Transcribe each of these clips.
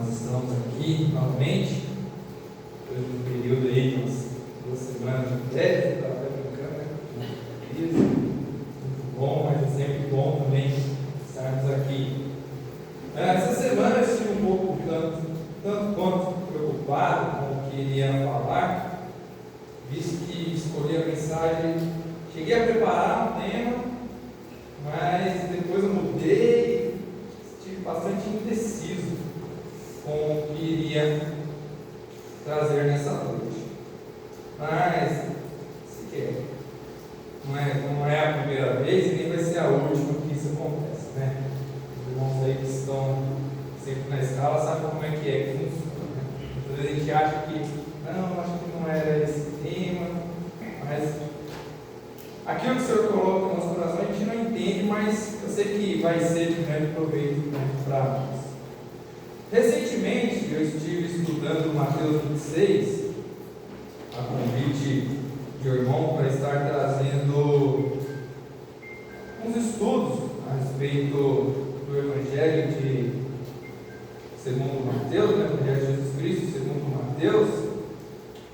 Nós estamos aqui novamente, depois de um período aí, umas 2 semanas de férias, estava até brincando, né? Isso, muito bom, mas é sempre bom também estarmos aqui. Essa semana eu estive um pouco, tanto quanto preocupado com o que iria falar, visto que escolhi a mensagem, cheguei a preparar um tema, mas depois eu mudei, estive bastante indeciso com o que iria trazer nessa noite. Mas, se quer, não é a primeira vez e nem vai ser a última que isso acontece, né? Os irmãos aí que estão sempre na escala sabem como é que funciona, né? Às vezes a gente acha que, não, acho que não era esse tema, mas aquilo que o Senhor coloca no nosso coração a gente não entende, mas eu sei que vai ser de grande proveito, né, para nós. Recentemente eu estive estudando Mateus 26, a convite de irmão para estar trazendo uns estudos a respeito do Evangelho segundo Mateus, né, o Evangelho de Jesus Cristo segundo Mateus.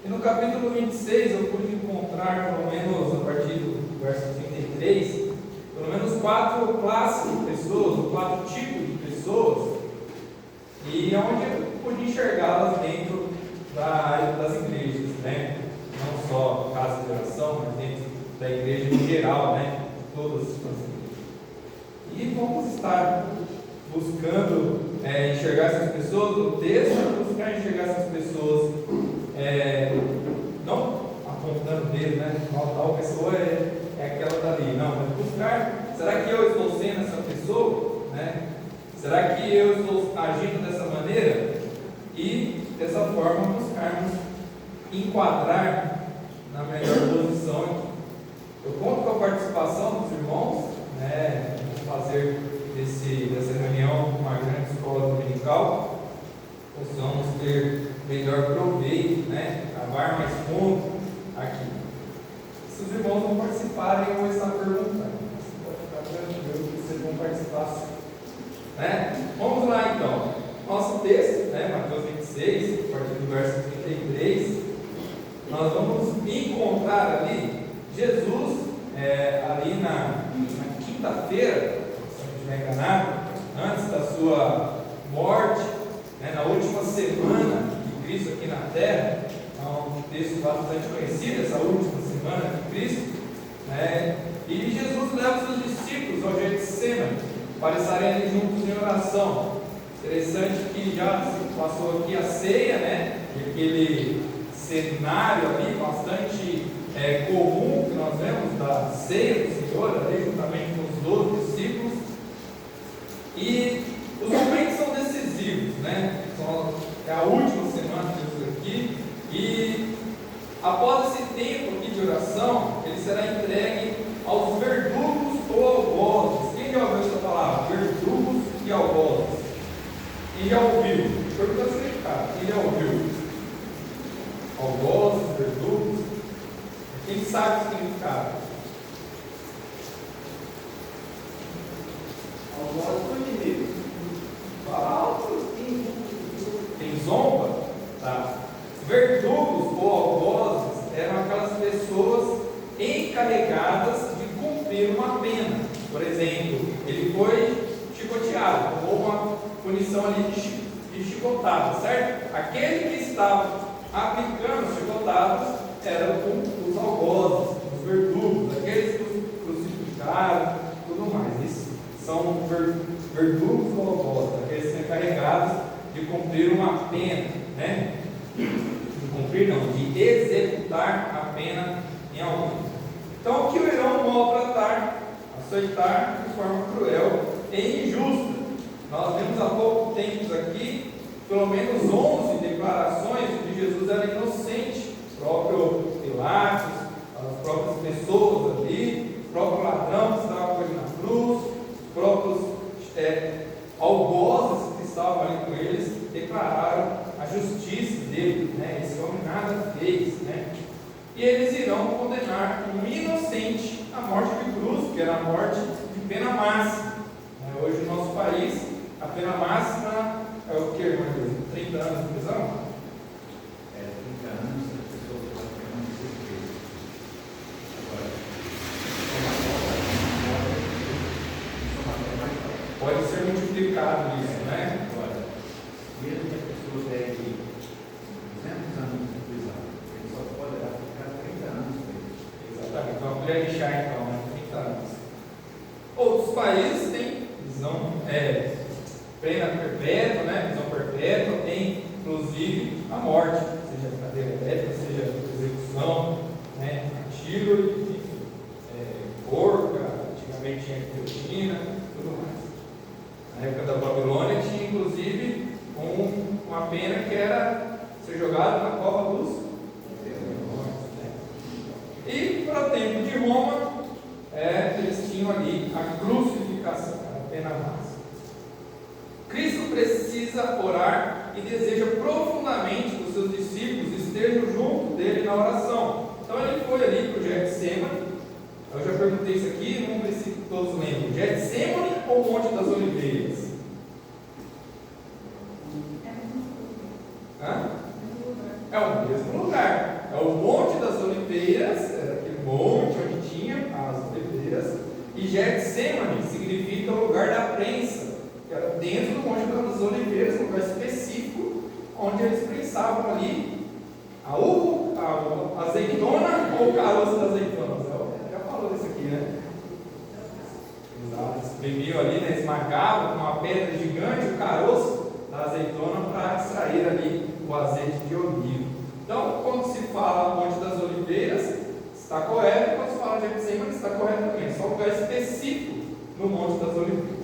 E no capítulo 26 eu pude encontrar, pelo menos a partir do verso 33, pelo menos 4 classes de pessoas, ou 4 tipos de pessoas, e onde eu pude enxergá-las dentro da área das igrejas, né? Não só casa de oração, mas dentro da igreja em geral, né? Todas as igrejas. E vamos estar buscando enxergar essas pessoas no texto, buscar enxergar essas pessoas, não apontando o dedo, né? Tal pessoa é aquela dali, não, mas buscar, será que eu estou sendo essa pessoa, né? Será que eu estou agindo dessa maneira? E dessa forma buscarmos enquadrar na melhor posição aqui. Eu conto com a participação dos irmãos, né? Vamos fazer dessa reunião uma grande escola dominical, possamos ter melhor proveito, né? Cavar mais fundo aqui. Se os irmãos não participarem, eu vou estar perguntando. Você pode ficar tranquilo que vocês vão participar sim. Né? Vamos lá então. Nosso texto, né, Mateus 26, a partir do verso 33, nós vamos encontrar ali Jesus, ali na quinta-feira, se não estiver enganado, antes da sua morte, né, na última semana de Cristo aqui na terra. É um texto bastante conhecido, essa última semana de Cristo, né? E Jesus leva os seus discípulos ao Getsêmani para estarem ali juntos em oração. Interessante que já se passou aqui a ceia, né? Aquele cenário ali bastante comum que nós vemos da ceia do Senhor, ali juntamente com os 12 discípulos. E os momentos são decisivos, né? É a última semana de Jesus aqui. E após esse tempo aqui de oração, ele será entregue aos verdugos ou algozes. Quem já ouviu essa palavra? Verdugos e algozes. Quem já ouviu? Pergunta significado. Quem já ouviu? Algozes, verdugos. Quem sabe o significado? Algozes são inimigos. Fala alto. Tem zomba? Tá. Verdugos ou algozes eram aquelas pessoas encarregadas de cumprir uma pena. Por exemplo, ele foi chicoteado, tomou uma punição ali de chicotada, certo? Aquele que estava aplicando as chicotadas eram os algozes, os verdugos, aqueles que crucificaram, tudo mais. Isso são verdugos ou algozes, aqueles que são encarregados de cumprir uma pena, né? De executar a pena em alguém. Então, o que o irão maltratar, aceitar de forma cruel e injusta. Nós vimos há pouco tempo aqui, pelo menos 11 declarações de que Jesus era inocente. O próprio Pilatos, as próprias pessoas ali, o próprio ladrão que estava com ele na cruz, os próprios algozes que estavam ali com eles, declararam a justiça dele, né? Esse homem nada fez, né? E eles irão condenar um inocente à morte de cruz, que era a morte de pena máxima. Hoje no nosso país, a pena máxima é o que, irmão? 30 anos de prisão? 30 anos, a pessoa pode permanecer presa. Agora, pode ser multiplicado isso, né? Agora, mesmo que a pessoa pegue 200 anos de prisão, ele só poderá ficar 30 anos preso. Exatamente. Então, a colher de chá, então, né? 30 anos. Outros países têm prisão, pena perpétua, né? Prisão perpétua, tem inclusive a morte, seja cadeira elétrica, seja execução, né? Tiro, enfim, forca, antigamente tinha guilhotina, tudo mais. Na época da Babilônia tinha inclusive uma pena que era ser jogado na cova dos demônios, né? E para o tempo de Roma, eles tinham ali a crucificação, a pena máxima. Cristo precisa orar e deseja profundamente que os seus discípulos estejam junto dele na oração. Então ele foi ali para o Getsemane. Eu já perguntei isso aqui, vamos ver se todos lembram. Getsemane ou Monte das Oliveiras? É o mesmo lugar. É o Monte das Oliveiras, era aquele monte onde tinha as oliveiras. E Getsemane significa o lugar da prensa, que era dentro do Monte das Oliveiras, um lugar específico, onde eles prensavam ali a uva, a azeitona ou o caroço da azeitona. Já falou disso aqui, né? Exato. Eles bebiam ali, né? Esmagavam com uma pedra gigante o caroço da azeitona para extrair ali o azeite de oliva. Então, quando se fala Monte das Oliveiras, está correto, quando se fala de Getsemane, está correto também. É só um lugar específico no Monte das Oliveiras.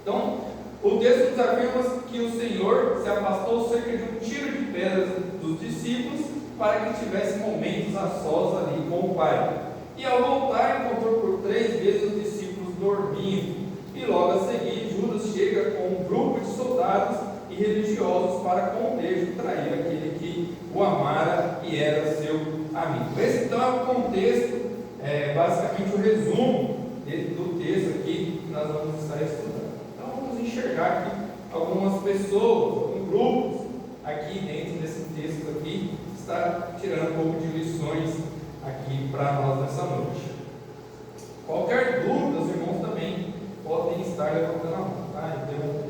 Então, o texto nos afirma que o Senhor se afastou cerca de um tiro de pedras dos discípulos para que tivesse momentos a sós ali com o Pai. E ao voltar, encontrou por 3 vezes os discípulos dormindo. E logo a seguir, Judas chega com um grupo de soldados e religiosos para com um beijo trair aquele que o amara e era seu amigo. Esse então é o contexto, basicamente o resumo do texto aqui que nós vamos estar estudando. Então vamos enxergar aqui algumas pessoas, grupos aqui dentro desse texto aqui, está tirando um pouco de lições aqui para nós nessa noite. Qualquer dúvida, os irmãos também podem estar levantando a mão, tá? Então,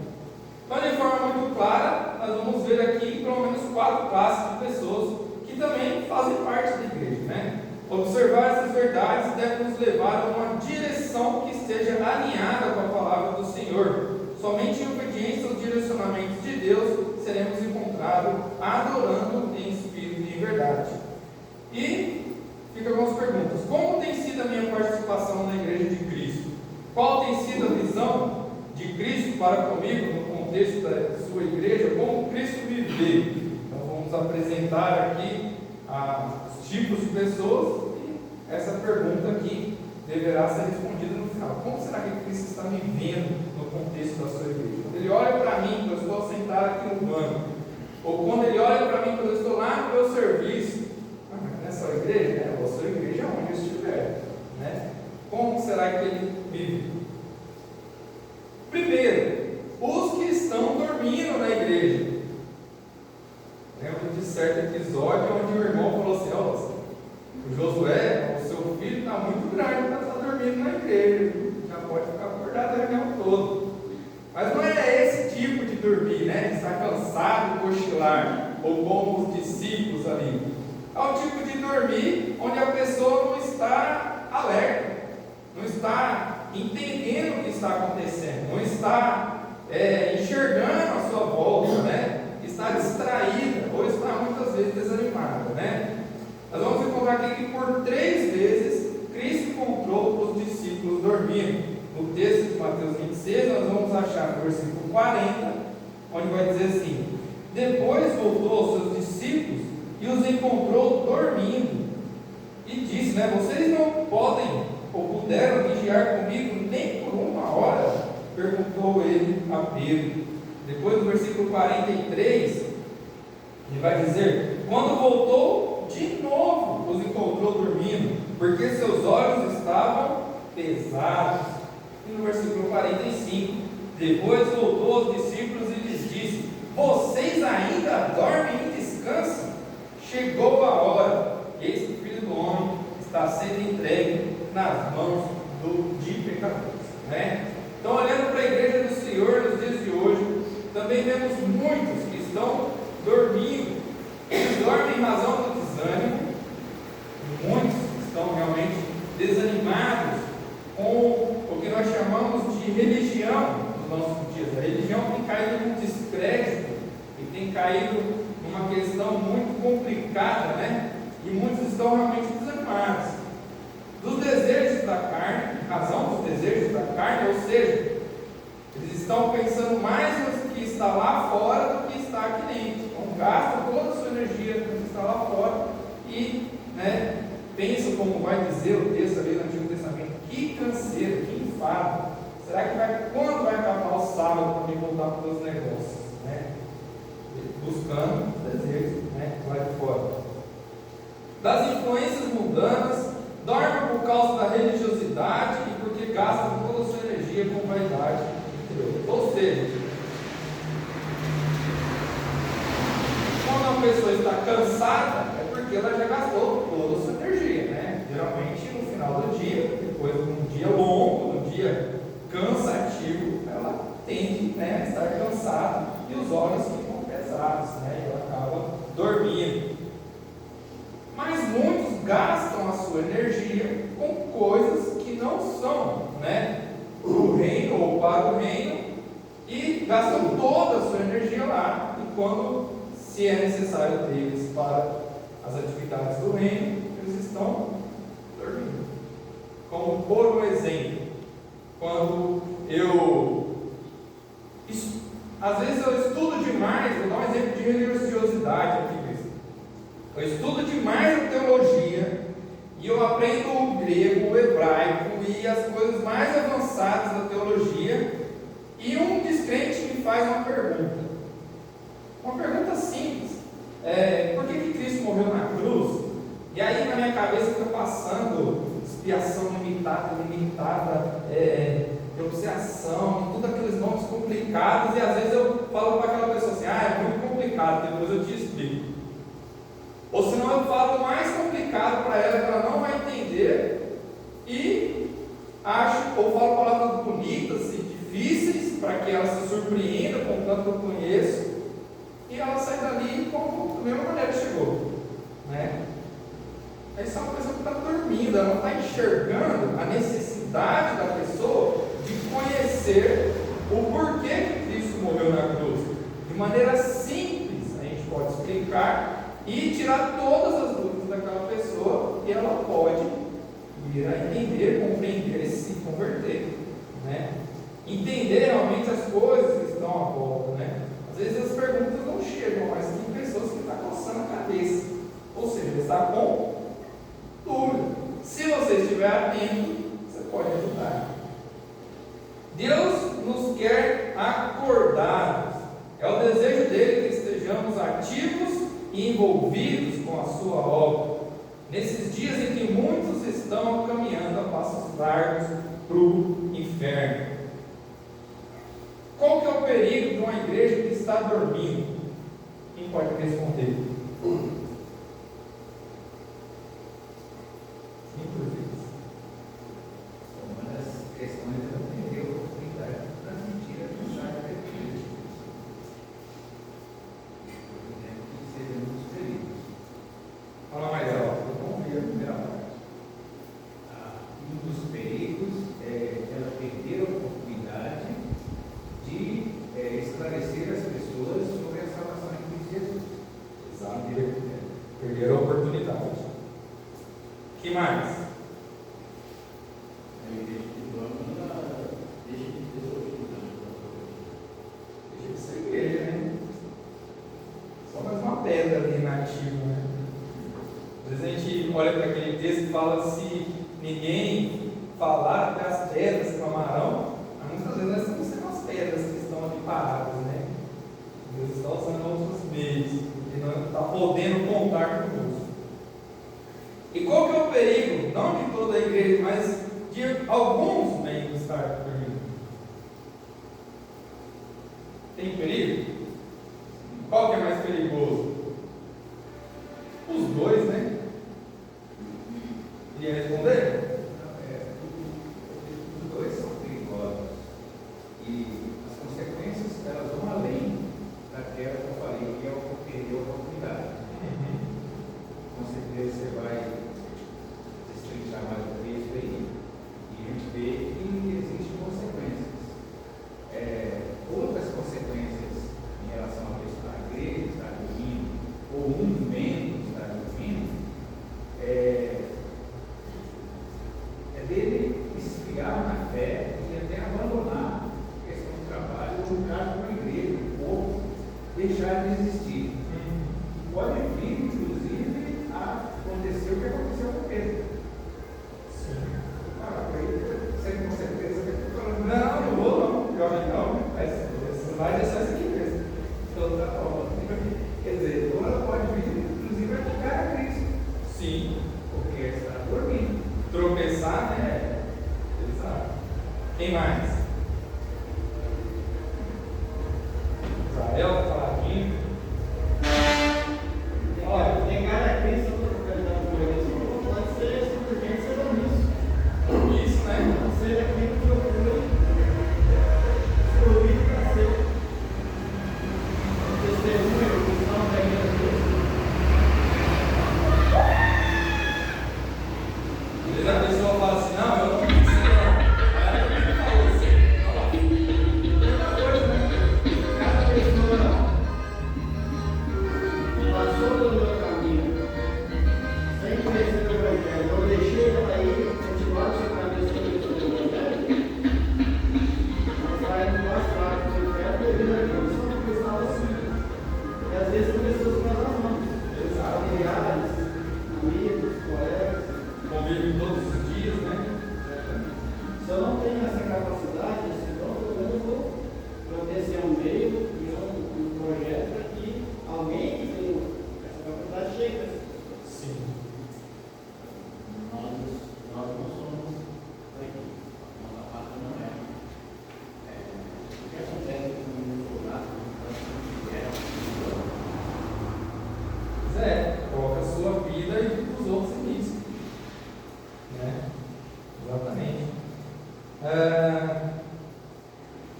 de forma muito clara, nós vamos ver aqui pelo menos 4 classes de pessoas que também fazem parte da igreja, né? Observar essas verdades deve nos levar a uma direção que esteja alinhada com a palavra do Senhor. Somente em obediência aos direcionamentos de Deus seremos encontrados adorando em espírito e em verdade. E fica algumas perguntas. Como tem sido a minha participação na igreja de Cristo? Qual tem sido a visão de Cristo para comigo no contexto da sua igreja? Como Cristo viveu? Então vamos apresentar aqui os tipos de pessoas e essa pergunta aqui deverá ser respondida no final. Como será que Cristo está me vendo no contexto da sua igreja? Quando Ele olha para mim, quando eu estou sentado aqui no banco, ou quando Ele olha para mim, quando eu estou lá no meu serviço, não é só igreja, né? Ou sua igreja onde eu estiver, né? Como será que Ele vive? Primeiro, os que estão dormindo na igreja. Lembro de certo episódio onde o irmão falou assim: o Josué, o seu filho está muito grande para estar dormindo na igreja, já pode ficar acordado o reunião todo. Mas não é esse tipo de dormir, né? Estar cansado, cochilar, ou como os discípulos ali. É o tipo de dormir onde a pessoa não está alerta, não está entendendo o que está acontecendo, não está enxergando a sua volta, né? Está distraída ou está muitas vezes desanimada, né? Nós vamos encontrar aqui que por 3 vezes Cristo encontrou os discípulos dormindo. No texto de Mateus 26 nós vamos achar no versículo 40, onde vai dizer assim: depois voltou aos seus discípulos e os encontrou dormindo e disse, né, vocês não podem ou puderam vigiar comigo nem por 1 hora? Perguntou ele a Pedro. Depois do versículo 43 ele vai dizer: quando voltou de novo os encontrou dormindo, porque seus olhos estavam pesados. E no versículo 45, depois voltou aos discípulos e lhes disse: vocês ainda dormem e descansam? Chegou a hora, eis que o Filho do Homem está sendo entregue nas mãos de pecadores. Né? Então, olhando para a igreja do Senhor nos dias de hoje, também vemos muitos que estão dormindo. Eles dormem em razão do desânimo. Muitos estão realmente desanimados com o que nós chamamos de religião nos nossos dias. A religião tem caído num descrédito e tem caído numa questão muito complicada, né? E muitos estão realmente desanimados dos desejos da carne, em razão dos desejos da carne, ou seja, eles estão pensando mais no que está lá fora do que está aqui dentro. Então gastam toda a sua energia no que está lá fora e, né, pensam, como vai dizer o texto ali no Antigo Testamento, que canseiro, que enfado. Será que quando vai acabar o sábado para me voltar para os meus negócios? Né? Buscando desejos, né, lá de fora. Das influências mundanas, dormem por causa da religiosidade e porque gastam toda a sua energia com vaidade interior. Ou seja, quando uma pessoa está cansada, é porque ela já gastou toda a sua energia, né? Geralmente no final do dia, depois de um dia longo, um dia cansativo, ela tende, né, a estar cansada e os olhos ficam pesados, né? E ela acaba dormindo. Mas muitos gastam a sua energia com coisas que não são, né, para o reino ou para o reino, e gastam toda a sua energia lá, e quando se é necessário deles para as atividades do reino, eles estão dormindo. Como por exemplo, quando às vezes eu estudo demais, vou dar um exemplo de religiosidade aqui mesmo. Eu estudo demais a teologia e eu aprendo o grego, o hebraico e as coisas mais avançadas da teologia, e um descrente me faz uma pergunta simples: por que Cristo morreu na cruz? E aí na minha cabeça fica passando expiação limitada, propiciação, tudo aqueles nomes complicados, e às vezes eu falo para aquela pessoa assim: é muito complicado, depois eu te explico. Ou senão eu falo mais complicado para ela, que ela não vai entender, e ou falo palavras bonitas e difíceis para que ela se surpreenda com o tanto que eu conheço, e ela sai dali como da mesma maneira que chegou, né? Essa é uma pessoa que está dormindo, ela não está enxergando a necessidade da pessoa de conhecer o porquê que Cristo morreu na cruz. De maneira simples, a gente pode explicar e tirar todas as dúvidas daquela pessoa, e ela pode vir a entender, compreender e se converter, né? Entender realmente as coisas que estão à volta, né? Às vezes as perguntas não chegam, mas tem pessoas que estão coçando a cabeça, ou seja, está com dúvida. Se você estiver atento, você pode ajudar. Deus nos quer acordados. É o desejo dele que estejamos ativos e envolvidos com a sua obra, nesses dias em que muitos estão caminhando a passos largos para o inferno. Qual que é o perigo de uma igreja que está dormindo? Quem pode responder? Uma das questões é não perder a oportunidade de transmitir a mensagem da igreja. Por exemplo, que seja um dos perigos. Fala mais alto, vamos ver a primeira parte. Um dos perigos é ela perder a oportunidade de esclarecer as pessoas sobre a salvação em Cristo Jesus. Exato. Perder a oportunidade. Que mais? Deixa de ser igreja, né? Só mais uma pedra ali nativa, né? Às vezes a gente olha para aquele texto e fala: se ninguém falar, até as pedras clamarão. Mas muitas vezes nós estamos sendo as pedras que estão ali paradas, né? Deus está usando outros meios e não está podendo contar conosco. E qual que é o perigo? Não de toda a igreja, mas de alguns membros estar dormindo. Tem perigo? um membro está dormindo, é dele esfriar na fé e até abandonar a questão do trabalho, ou no caso da igreja, o povo, deixar de existir. Pode vir, inclusive, a acontecer o que aconteceu com Pedro. Sim. Você com certeza que eu estou falando. Não vou não, pior que não. Mas vai deixar isso aqui mesmo. Então tá bom. Quer dizer, ou ela pode vir, inclusive, a tocar a Cristo. Sim. Porque ela está dormindo. Tropeçar, né? Exato. Quem mais? Israel, tá faladinho. Olha, negar a Cristo ou totalidade do organismo pode ser simplesmente ser omisso. Isso, né? Pode ser aquilo que eu fui escolhido para ser testemunha, cristão da igreja de Deus. Às vezes a pessoa fala assim, não, eu não quis ser não. Ela também falou assim. Mesma coisa, né? Cada pessoa Passou pelo meu caminho, sem conhecer o Evangelho, eu deixei ela ir, continuar no seu caminho sem conhecer o Evangelho, mas vai mais fraco do inferno devido à condição que estava assim. E às vezes são pessoas que nós amamos, familiares, amigos, colegas. Convive todos os dias, né? Se eu não tenho essa capacidade, esse dom, pelo menos eu vou proteger um meio e um projeto para que alguém que tem essa capacidade chegue nessa pessoa. Sim. Nós não somos aqui. Nossa parte não é. O que acontece com o mundo lá, Pois é, coloca a sua vida e dos outros limites. Né? Exatamente.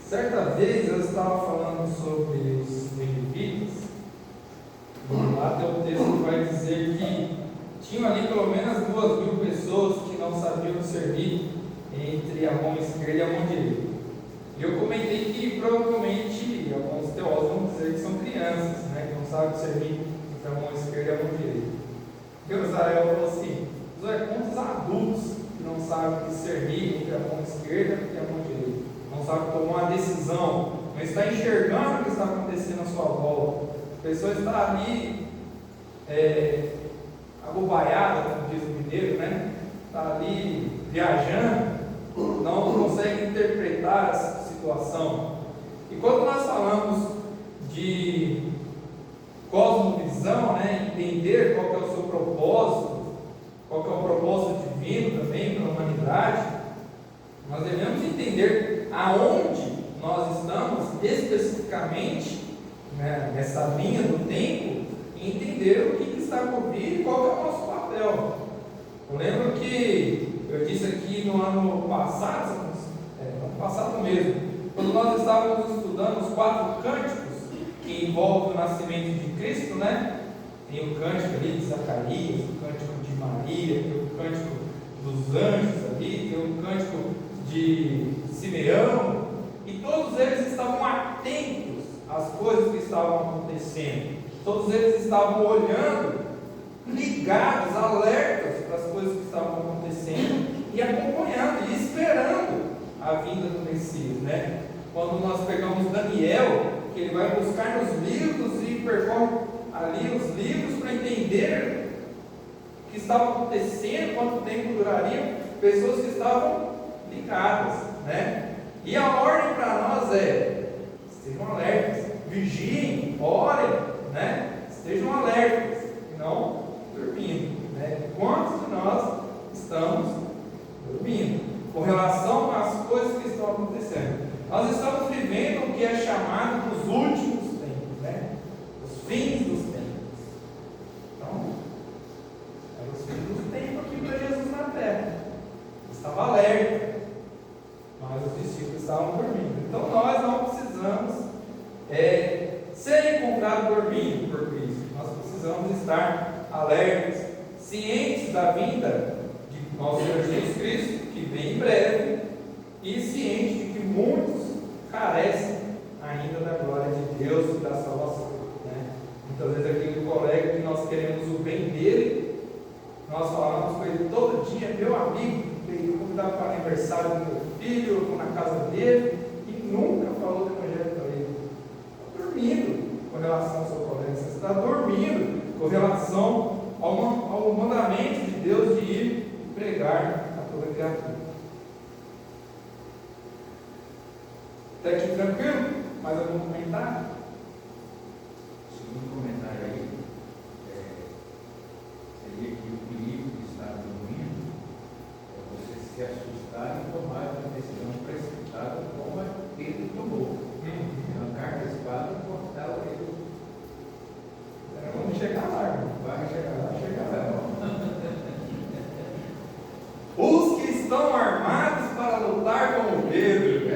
Certa vez eu estava falando sobre os levitas, e lá tem um texto que vai dizer que tinham ali pelo menos 2.000 pessoas que não sabiam discernir entre a mão esquerda e a mão direita. E eu comentei que provavelmente alguns teólogos vão dizer que são crianças, né, que não sabem discernir entre a mão esquerda e a mão direita. E o Israel falou assim: é contra os adultos que não sabem discernir entre a mão esquerda e a mão direita, não sabem tomar uma decisão, não está enxergando o que está acontecendo à sua volta. A pessoa está ali abobaiada, como diz o mineiro, né? Está ali viajando, não consegue interpretar essa situação. E quando nós falamos de cosmovisão, né? Entender qual que é o seu propósito, qual que é o propósito divino também para a humanidade, nós devemos entender aonde nós estamos especificamente, né, nessa linha do tempo, e entender o que está por vir e qual que é o nosso papel. Eu lembro que eu disse aqui no ano passado mesmo, quando nós estávamos estudando os 4 cânticos que envolvem o nascimento de Cristo, né? Tem o cântico ali de Zacarias, o cântico de Maria, tem o cântico dos anjos ali, tem o cântico de Simeão, e todos eles estavam atentos às coisas que estavam acontecendo, todos eles estavam olhando, ligados, alertas para as coisas que estavam acontecendo, e acompanhando, e esperando a vinda do Messias, né? Quando nós pegamos Daniel, que ele vai buscar nos livros e percorre ali os livros para entender o que estava acontecendo, quanto tempo duraria, pessoas que estavam ligadas, né? E a ordem para nós é: estejam alertas, vigiem, orem, né? Estejam alertas, e não dormindo, né? Quantos de nós estamos dormindo com relação às coisas que estão acontecendo? Nós estamos vivendo o que é chamado dos últimos tempos, né? Os fins dos tempos. Então, eram os fins dos tempos aqui para Jesus na terra. Ele estava alerta, mas os discípulos estavam dormindo. Então nós não precisamos ser encontrados dormindo por Cristo. Nós precisamos estar alertas, cientes da vinda de nosso Senhor Jesus Cristo, que vem em breve, e cientes de que muitos carecem ainda da glória de Deus e da salvação, né? Muitas vezes aquele colega que nós queremos o bem dele, nós falamos com ele todo dia, meu amigo, ele convidava para o aniversário do meu filho, eu vou na casa dele, e nunca falou do evangelho para ele. Está dormindo com relação ao seu colega, você está dormindo com relação ao mandamento de Deus de ir pregar a toda criatura. Até aqui tranquilo? Mais algum comentário? Segundo comentário aí, seria que o perigo de estar dormindo é você se assustar e tomar uma decisão precipitada como ele tomou. Arrancar a espada e cortar a orelha. Vamos chegar lá, irmão. Vai chegar lá. Os que estão armados para lutar como Pedro.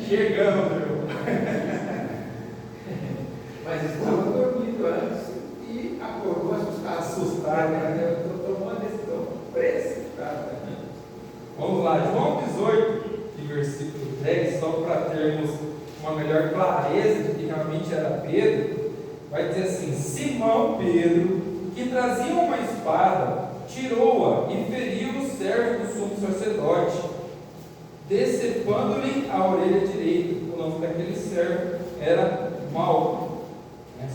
Chegamos, irmão. Mas estava dormindo antes e acordou assustado. Assustado, né? Eu tomou uma decisão precipitada. Vamos lá, João 18, de versículo 10, só para termos uma melhor clareza de que realmente era Pedro, vai dizer assim: Simão Pedro, que trazia uma espada, tirou-a e feriu o servo do sumo sacerdote, decepando-lhe a orelha direita. O nome daquele servo era Malco.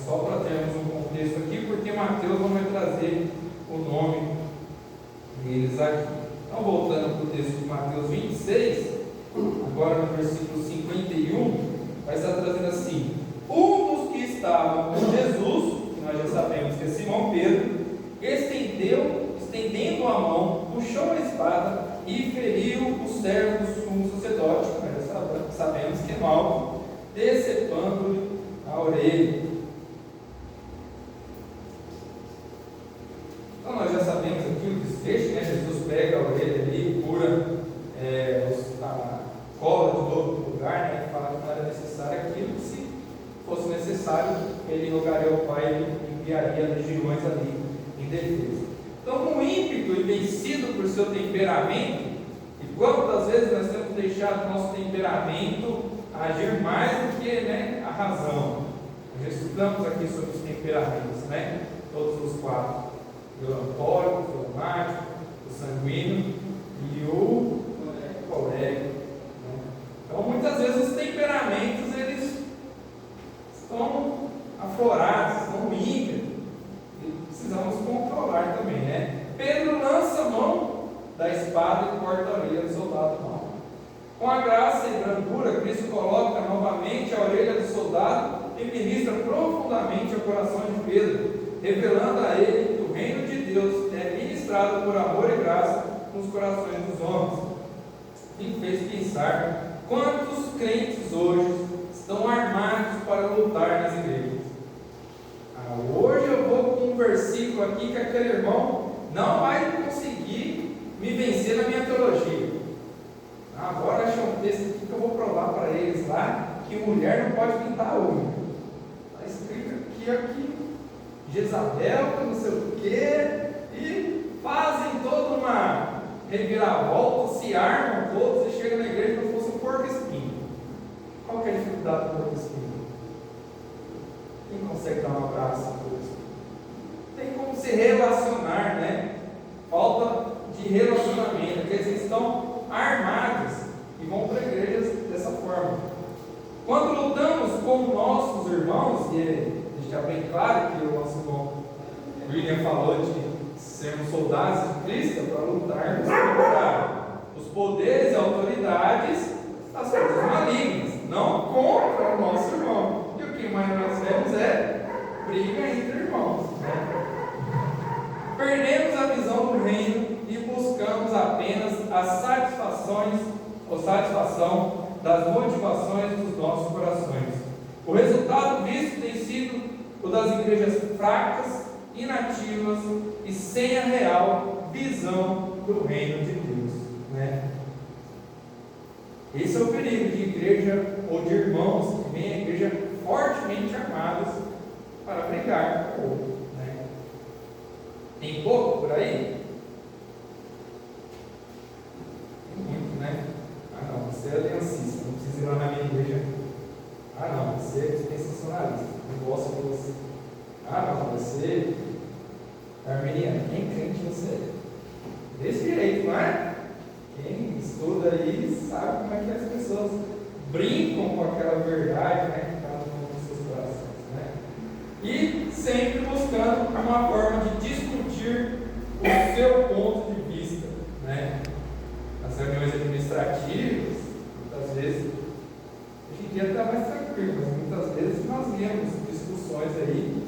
Só para termos um contexto aqui, porque Mateus não vai trazer o nome deles aqui. Então, voltando para o texto de Mateus 26, agora no versículo 51, vai estar trazendo assim: um dos que estava com Jesus, que nós já sabemos que é Simão Pedro, estendendo a mão, puxou a espada e feriu o servo do sumo sacerdote, nós já sabemos que é Malco, decepando-lhe a orelha. Então nós já sabemos aqui o desfecho, né? Jesus pega a orelha ali, cura a cola de todo o lugar, né? Fala que não era necessário aquilo, se fosse necessário, ele rogaria ao Pai, ele enviaria legiões ali em defesa. Então, com ímpeto e vencido por seu temperamento, e quantas vezes nós temos deixado nosso temperamento agir mais do que, né, a razão. Nós já estudamos aqui sobre os temperamentos, né? Todos os quatro: o melancólico, o fleumático, o sanguíneo e o colérico. Né? Então, muitas vezes os temperamentos eles estão aflorados, estão no ímpeto, e precisamos controlar também, né? Pedro lança a mão da espada e corta a orelha do soldado mau. Com a graça e brandura, Cristo coloca novamente a orelha do soldado e ministra profundamente ao coração de Pedro, revelando a ele que o reino de Deus é ministrado por amor e graça nos corações dos homens. E fez pensar quantos crentes hoje estão armados para lutar nas igrejas. Hoje eu vou com um versículo aqui que aquele irmão não vai conseguir me vencer na minha teologia. Agora achei um texto aqui que eu vou provar para eles lá que mulher não pode pintar a unha. Está escrito aqui, Jezabel, não sei o quê, e fazem toda uma reviravolta, se armam todos e chegam na igreja como se fosse um porco-espinho. Qual que é a dificuldade do porco-espinho? Quem consegue dar um abraço ao porco-espinho? Tem como se relacionar, né? Falta de relacionamento, porque eles estão armados e vão para igrejas dessa forma. Quando lutamos com nossos irmãos, e deixar bem claro que o nosso irmão William falou de sermos soldados de Cristo para lutarmos contra os poderes e autoridades das coisas malignas, não contra o nosso irmão. E o que mais nós vemos é briga entre irmãos, né? Perdemos a visão do reino e buscamos apenas as satisfação das motivações dos nossos corações. O resultado disso tem sido o das igrejas fracas, inativas e sem a real visão do reino de Deus, né? Esse é o perigo de igreja ou de irmãos que vêm à igreja fortemente armados para brigar com o outro, né? Tem pouco por aí? Tem muito, né? Ah não, você é aliancista, não precisa ir lá na minha igreja. Ah não, você é dispensacionalista, não gosto de você. Ah não, você Arminiano, quem crente você é? Desse jeito, não é? Quem estuda aí sabe como é que as pessoas brincam com aquela verdade, né, que está nos seus corações, né? E sempre buscando uma forma de discutir o seu ponto de vista, né? Nas reuniões administrativas, muitas vezes, hoje em dia está mais tranquilo, mas muitas vezes nós vemos discussões aí,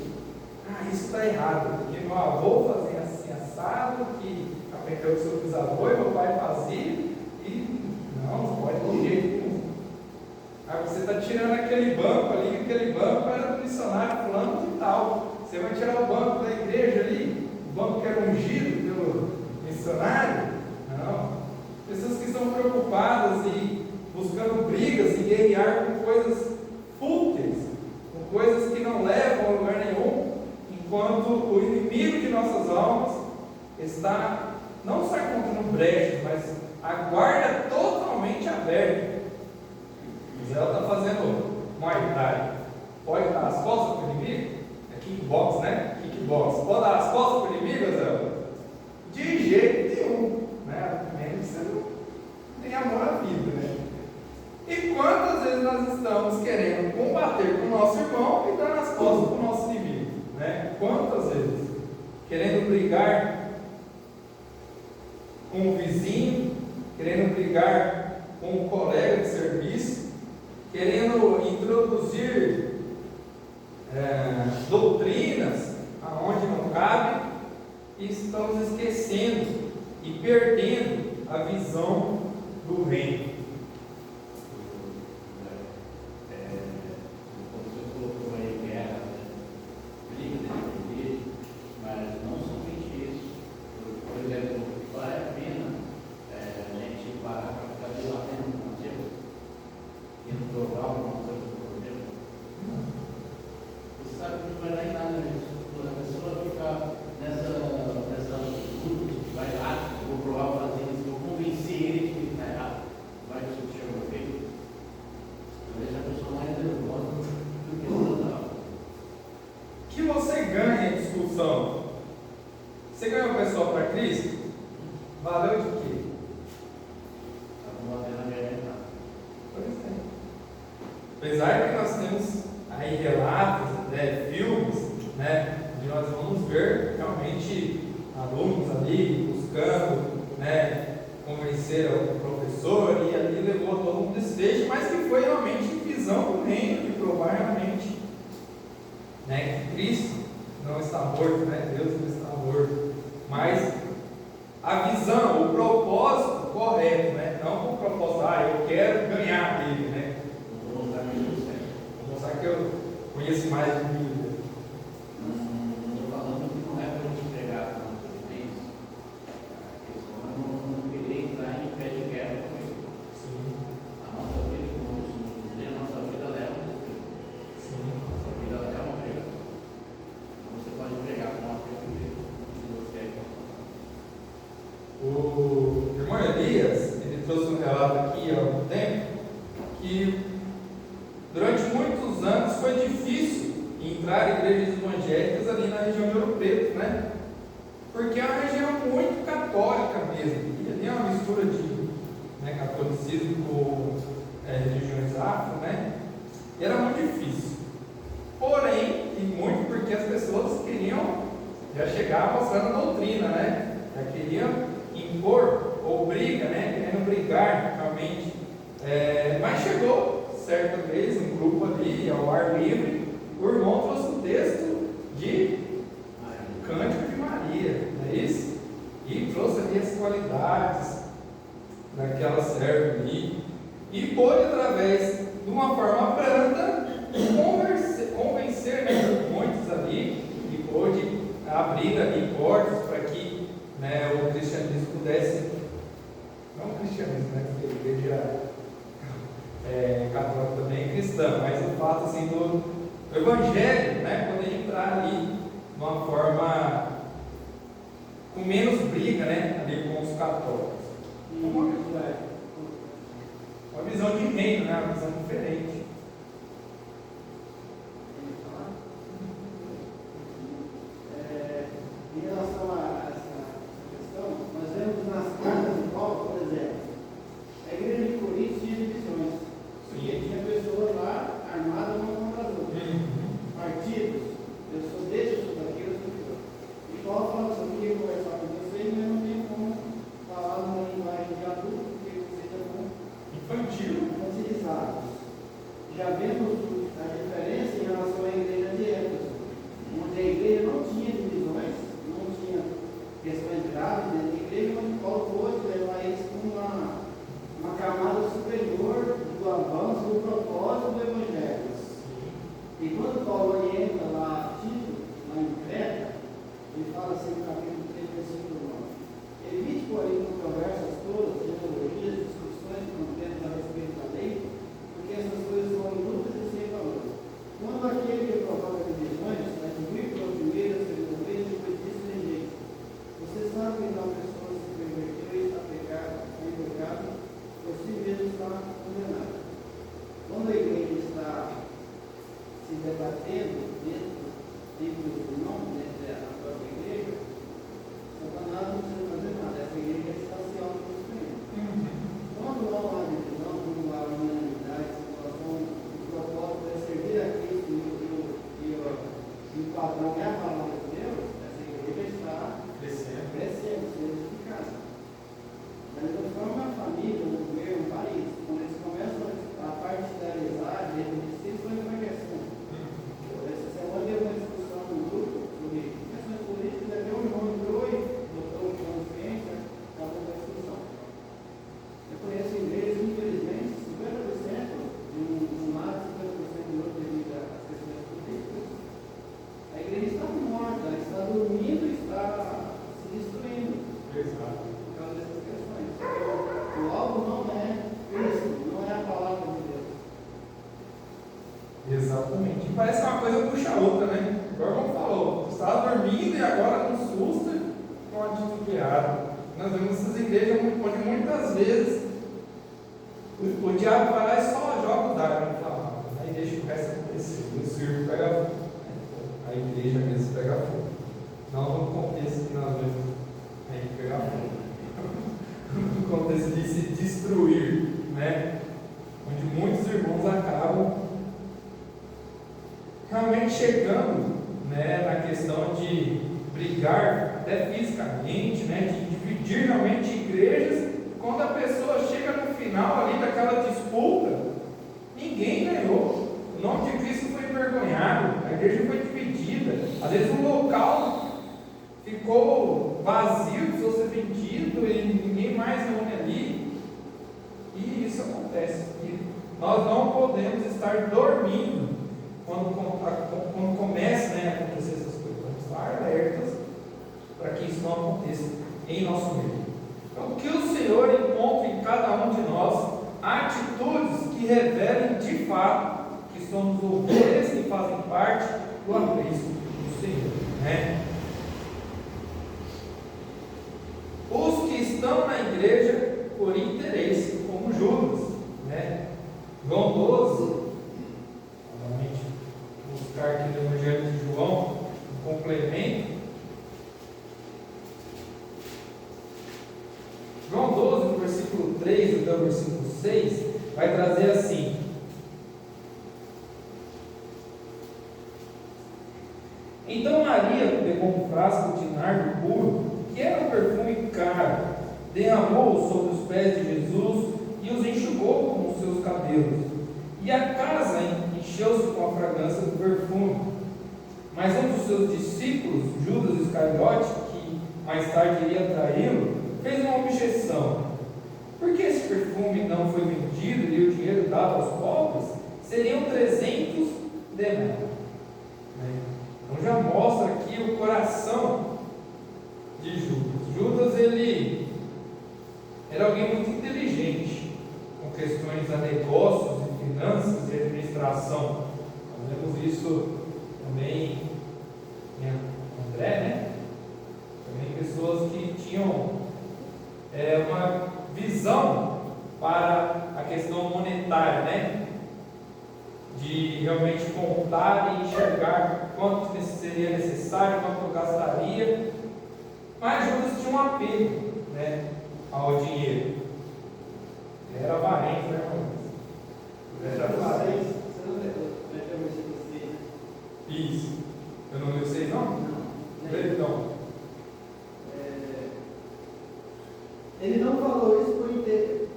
isso está errado, porque meu avô fazia assim assado, que aprendeu com seu bisavô e meu pai fazia, e não pode de jeito nenhum. Você está tirando aquele banco ali, aquele banco era do missionário fulano de tal. Você vai tirar o banco da igreja ali, o banco que era ungido pelo missionário? Não. Pessoas que estão preocupadas e buscando brigas e guerrear com coisas fúteis, com coisas que não levam a lugar nenhum, enquanto o inimigo de nossas almas está não só encontrando brechas, mas a guarda totalmente aberta. Israel está fazendo Muay Thai. Pode dar as costas para o inimigo? É kickbox, né? Kickbox. Pode dar as costas para o inimigo, Israel? De jeito nenhum, né? Menos que você não tem amor à vida, né? E quantas vezes nós estamos querendo combater com o nosso irmão e dar as costas para o nosso inimigo, né? Quantas vezes? Querendo brigar com o vizinho, querendo brigar com o colega de serviço, querendo introduzir doutrinas aonde não cabe, e estamos esquecendo e perdendo a visão do reino. Você ganhou a pessoa para Cristo? Valeu de quê? Pois é. Apesar que nós temos aí relatos, né, filmes, né, onde nós vamos ver realmente alunos ali buscando, né, convencer o professor, e ali levou todo um desfecho, mas que foi realmente visão do reino, de provar realmente, né, que Cristo não está morto, né? Deus não está morto, mas a visão, o propósito correto, né? Não o propósito, eu quero ganhar dele, né? Vou mostrar que eu conheço mais de Bíblia. Não estou falando que não é para a gente pregar para os presidentes, não querer entrar em pé de guerra com ele. Sim. A nossa vida, como dizer, a nossa vida leva a Deus. Sim. A nossa vida leva uma pregação. Você pode pregar com uma pregação, se você quer. O irmão Elias, ele trouxe um relato aqui há algum tempo, que durante muitos anos foi difícil entrar em igrejas evangélicas ali na região de Ouro Preto, né? Porque é uma região muito católica mesmo, e ali é uma mistura de, né, catolicismo com religiões afro, né? E era muito difícil. Porém, e muito porque as pessoas queriam já chegar mostrando a doutrina, né? Já queriam impor ou briga, né? Querendo brigar realmente. Mas chegou certa vez um grupo ali ao ar livre, o irmão trouxe um texto de Cântico de Maria, não é isso? E trouxe ali as qualidades daquela serva ali, e pôde, através de uma forma branda, convencer, né, muitos ali, e pôde abrir ali portas para que, né, o cristianismo pudesse, não o cristianismo, né, porque a igreja católica também é cristã, mas o fato assim do evangelho, né, poder entrar ali de uma forma com menos briga, né, ali com os católicos. Uma visão de reino, né, uma visão diferente. em relação a essa questão, nós vemos nas cartas de Paulo, por exemplo, a igreja de Corinto tinha divisões, porque tinha pessoas lá armadas uma contra as outras, partidos, eu sou desse, eu sou daquilo, eu sou daquilo. E Paulo fala assim, eu queria conversar com vocês, mas eu não tenho como falar numa linguagem de adulto, porque vocês estão infantilizados. Já vemos a diferença em relação à igreja de Éfeso, onde a igreja não tinha divisões, não tinha questões graves dentro da igreja, onde Paulo pôde levar eles para uma camada superior do avanço, do propósito do Evangelho. E quando Paulo orienta lá Tito, lá em Creta, ele fala assim no capítulo 3, versículo 9: evite, porém, conversas todas, genealogias, discussões, contendas a respeito da lei, porque essas coisas são inúteis e sem valor. Quando aquele que provoca divisões, atribuir pela primeira, segunda vez, depois disso rejeita. Você sabe que uma pessoa se perverteu e está em pecado, por si mesmo está condenado. Quando a igreja está se debatendo dentro do nome, da própria igreja, Satanás não precisa fazer nada, essa igreja está se autodestruindo. Quando não há divisão, quando há unanimidade, o propósito é servir a Cristo e o padrão é a palavra de Deus, essa igreja está crescendo, sendo edificada. Da mesma forma, a família, o governo, o país, quando eles começam a partidarizar, isso foi uma questão. Essa semana deu uma discussão no grupo sobre questões políticas, até o irmão entrou e botou o consciência, acabou a discussão. Eu conheço igrejas, infelizmente, 50% de um lado, 50% do outro, devido às questões políticas. A igreja está morta, está dormindo, está se destruindo. Exato. Por causa dessas questões. O alvo não é Cristo, não é a palavra de Deus. Exatamente. E parece que uma coisa puxa a outra, né? Agora como falou, estava dormindo e agora com susto com a atitude errada. Nós vemos essas igrejas onde muitas vezes o diabo vai lá e só joga o dardo e fala, aí deixa o resto acontecer, o circo pega fogo, a igreja mesmo pega fogo. Não no contexto que nós vemos aí pegar fogo, no contexto de se destruir, né? Onde muitos irmãos acabam realmente chegando, né, na questão de brigar até fisicamente, né, de dividir realmente igrejas. Quando a pessoa chega no final ali daquela disputa, ninguém ganhou, o nome de Cristo foi envergonhado, a igreja foi dividida, às vezes o local ficou vazio, precisou ser vendido e ninguém mais reúne ali, e isso acontece. E nós não podemos estar dormindo quando começa, né, a acontecer essas coisas. Vamos estar alertas para que isso não aconteça em nosso meio. Então, que o Senhor encontre em cada um de nós atitudes que revelem de fato que somos ovelhas que fazem parte do aprisco do Senhor, né? Os que estão na igreja por interesse, como Judas, né? João 12, novamente, buscar aqui no Evangelho de João, um complemento. João 12, no versículo 3 até o versículo 6, vai trazer assim: então Maria pegou um frasco de nardo puro, que era um perfume caro, derramou sobre os pés de Jesus e os enxugou com os seus cabelos. E a casa encheu-se com a fragrância do perfume. Mas um dos seus discípulos, Judas Iscariote, que mais tarde iria traí-lo, fez uma objeção: por que esse perfume não foi vendido e o dinheiro dado aos pobres? Seriam 300 denários. Então já mostra aqui o coração de Judas. Judas, ele era alguém muito inteligente com questões a negócios e finanças e administração. Nós vemos isso também em André, né? Também pessoas que tinham uma visão para a questão monetária, né? De realmente contar e enxergar quanto seria necessário, quanto gastaria, Mas Judas tinha um apego, né, ao dinheiro. Ele era avarento, né, irmão? Ele era avarento. Você não leu, vai ter o versículo 6. Isso. Eu não li o 6, não? Lê então. Ele não falou isso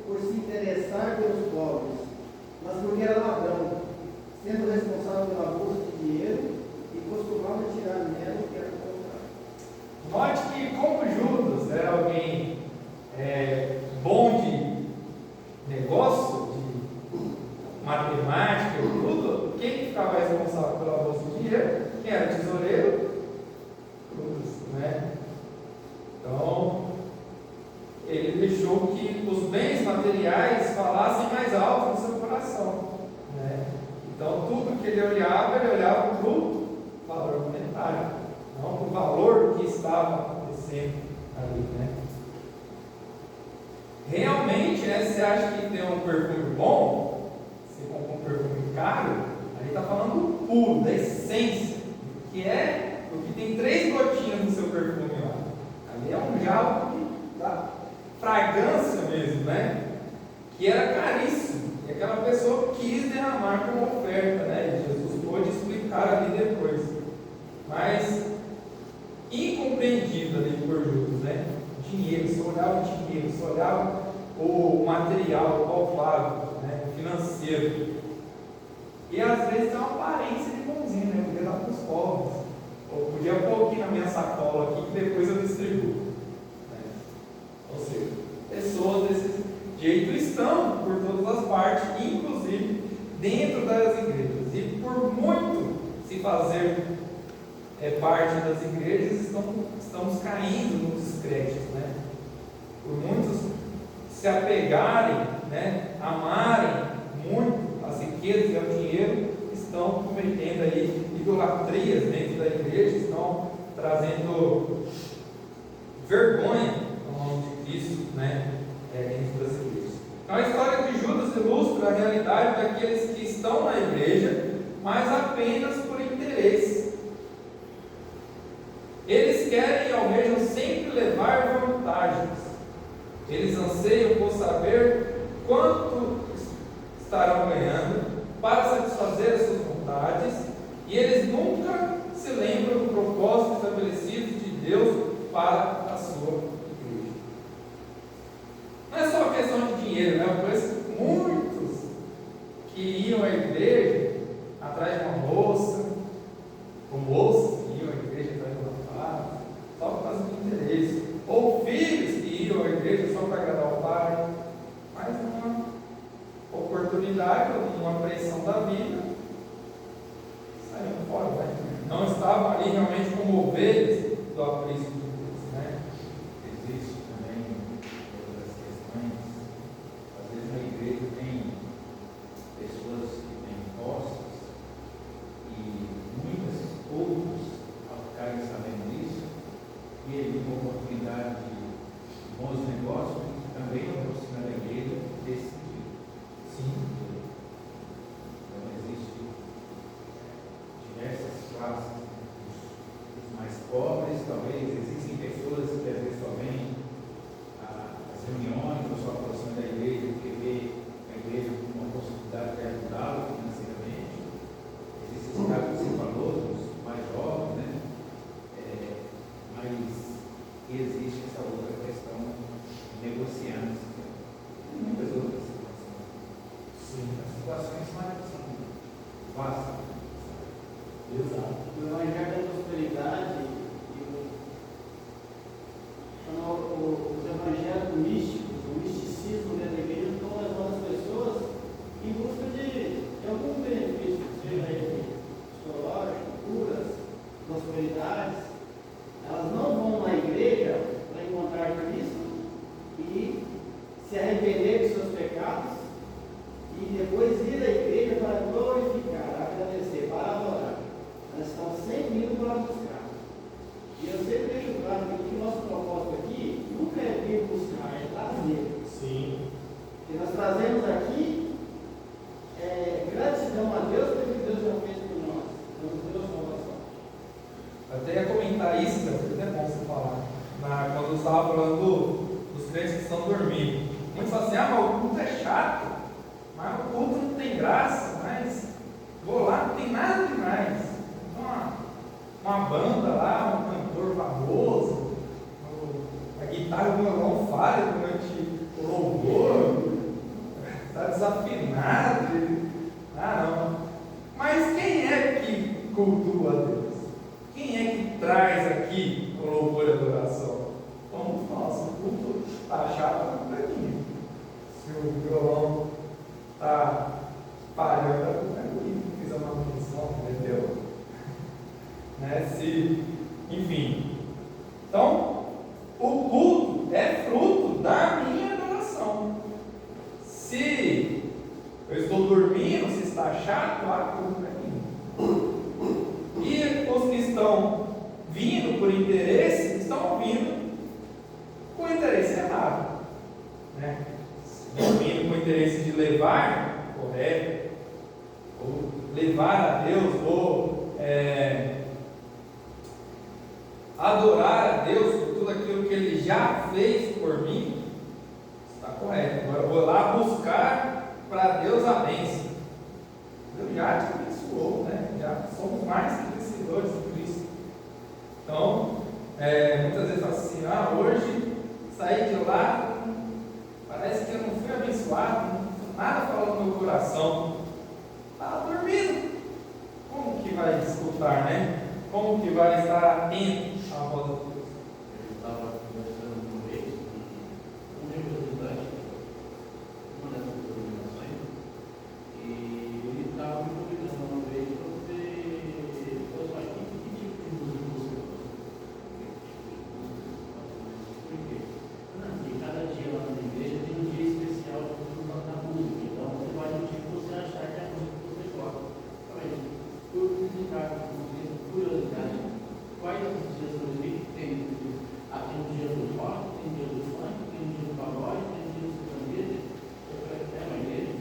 por se interessar pelos pobres, mas porque era ladrão, sendo responsável pela bolsa de dinheiro e costumava tirar nela o que era colocado. Note que, como Judas era alguém bom de negócio, de matemática e tudo, quem que ficava responsável pela bolsa de dinheiro? Quem era tesoureiro? Judas, né? Então, ele deixou que os bens materiais falassem mais alto no seu coração, né? Então, tudo que ele olhava para o valor monetário, não para o valor que estava acontecendo ali, né? Realmente, né, se você acha que tem um perfume bom, você compra um perfume caro, aí está falando puro, da essência, que é o que tem 3 gotinhas no seu perfume lá. Ali é um jarro da fragrância mesmo, né? Que era caríssimo, e aquela pessoa quis derramar como oferta, né? E Jesus pôde explicar ali depois, mas incompreendido ali por Judas, né? Dinheiro, só olhava o dinheiro, só olhava o material, o palpável, né? O financeiro, e às vezes tem uma aparência de bonzinho, né? Podia dar para os pobres, ou podia pôr aqui na minha sacola aqui que depois eu distribuo, né? Ou seja, pessoas desse jeito estão por todas as partes, inclusive dentro das igrejas, e por muito se fazer parte das igrejas, estamos caindo nos descréditos, né? Por muitos se apegarem, né, amarem muito as riquezas e ao dinheiro, estão cometendo aí idolatrias dentro da igreja, estão trazendo vergonha no nome de Cristo, né, dentro das igrejas. Então a história de Judas ilustra a realidade daqueles que estão na igreja, mas apenas por interesse. Eles querem e almejam sempre levar vantagens. Eles anseiam por saber quanto estarão ganhando para satisfazer as suas vontades, e eles nunca se lembram do propósito estabelecido de Deus para a sua igreja. Não é só uma questão de dinheiro, né? Eu conheço muitos que iam à igreja atrás de uma moça, ou moças que iam à igreja atrás de uma fada, só por causa do interesse, ou filhos que iam à igreja só para agradar o pai, mas numa oportunidade, numa pressão da vida, saíram fora, né? Não estavam ali realmente como ovelhas do aprisco de Deus, né? Existe também outras questões. Às vezes na igreja tem pessoas que têm postos e muitos outros, ao ficarem sabendo isso, e uma oportunidade de bons negócios, também aproxima da igreja desse tipo. Sim. Então existe diversas classes, os mais pobres, talvez, existem pessoas que às vezes só vêm às reuniões, ou só aproximam da igreja, porque vê a igreja como uma possibilidade de ajudá-lo financeiramente. Existem os casos que você falou, os mais jovens, né? Mas existe essa outra questão negociante, muitas outras situações. Sim. As situações mais vastas. Exato. O evangelho da prosperidade os evangelhos místicos, o misticismo dentro da igreja estão levando as pessoas em busca de algum benefício, seja ele psicológico, curas, prosperidades. Elas não vão na igreja para encontrar Cristo e se arrepender dos seus pecados e depois ir à igreja para glorificar, agradecer, para adorar. Elas estão sempre indo para buscar. E eu sempre deixo claro que o nosso propósito aqui nunca é vir buscar, é trazer. Sim. E nós trazemos aqui gratidão a Deus pelo que Deus já fez por nós. Nos deu a salvação. Eu até ia comentar isso, é bom você falar. quando eu estava falando dos crentes que estão dormindo. Muitos falam assim, mas o culto é chato, mas o culto não tem graça, mas vou lá, não tem nada demais. Uma banda lá, um cantor famoso, a guitarra e o violão falha durante o louvor, está desafinado. Não. Mas quem é que cultua a Deus? Quem é que traz aqui o louvor e a adoração? Somos nós. O culto está chato para mim. Se o violão está falhando, a culpa é comigo que fiz a manutenção, entendeu? Enfim. Então, o culto é fruto da minha adoração. Se eu estou dormindo, se está chato, a culpa é minha. E os que estão vindo por interesse, estão vindo com interesse errado. Né? Estão vindo com interesse de levar, correto, ou levar a Deus, ou adorar a Deus por tudo aquilo que Ele já fez por mim, está correto. Agora eu vou lá buscar para Deus a bênção. Deus já te abençoou, né? Já somos mais que vencedores de Cristo. Então, muitas vezes fala assim, hoje saí de lá, parece que eu não fui abençoado, nada falou no meu coração. Estava dormindo. Como que vai escutar, né? Como que vai estar atento à voz de Deus? Eu estava conversando uma vez com um representante, uma dessas denominações, e ele estava me convidando uma vez para ver, falou assim, que tipo de música você gosta? Por quê? Porque cada dia lá na igreja tem um dia especial para cantar música, então você vai no dia que você achar que é a música que você gosta. Por curiosidade, quais os dias do dia tem? Tem um dia do rock, tem um dia do funk, tem um dia do pagode, tem um dia do sertanejo. Eu falei, mas igreja?